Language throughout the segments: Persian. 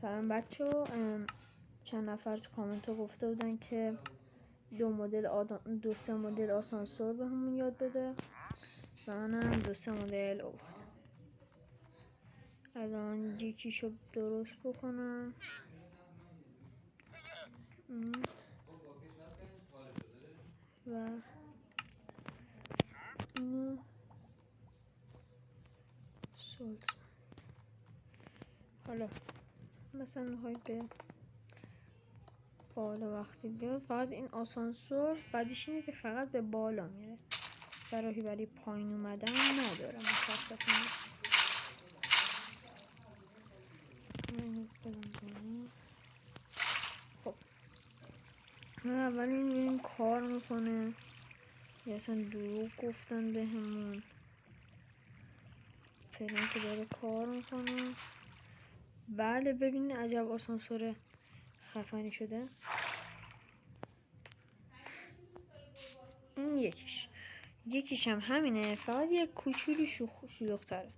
سلام بچه ها، چند نفر تو کامنت ها گفته بودن که دو سه مدل آسانسور به همون یاد بده و منم 2-3 مدل آوردم. الان یکیشو درست بکنم. و اینو سولز. حالا مثلا میخواید به بالا وقتی بیاد، فقط این آسانسور بعدش اینه که فقط به بالا میره، برای پایین اومدن نداره متاسفانه. خب اول این کار میکنه یا اصلا دروغ گفتن به همون، فعلا که داره کار میکنه. بله ببینید عجب آسانسور خفنی شده. این یکیش هم همینه، فقط یک کوچولی شلوغ‌تره.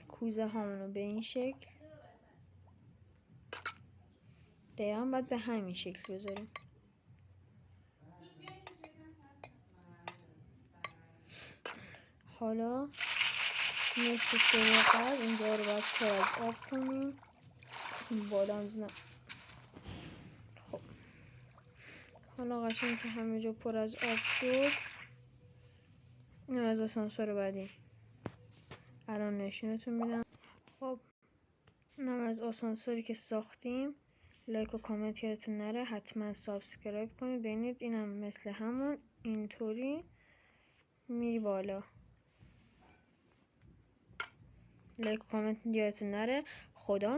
کوزه هامونو به این شکل دقیقا باید به همین شکل بذاریم. حالا مثل سری قبل اینجا رو باید پر از آب کنیم. این بالا هم زنم. خب حالا قشنگ که همه جا پر از آب شد، اینم از آسانسور بعدی. الان نشونتون میدم. خب اینم از آسانسوری که ساختیم. لایک و کامنت یادتون نره، حتما سابسکرایب کنید. ببینید اینم مثل همون اینطوری میری بالا. لایک و کامنت یادتون نره. خدا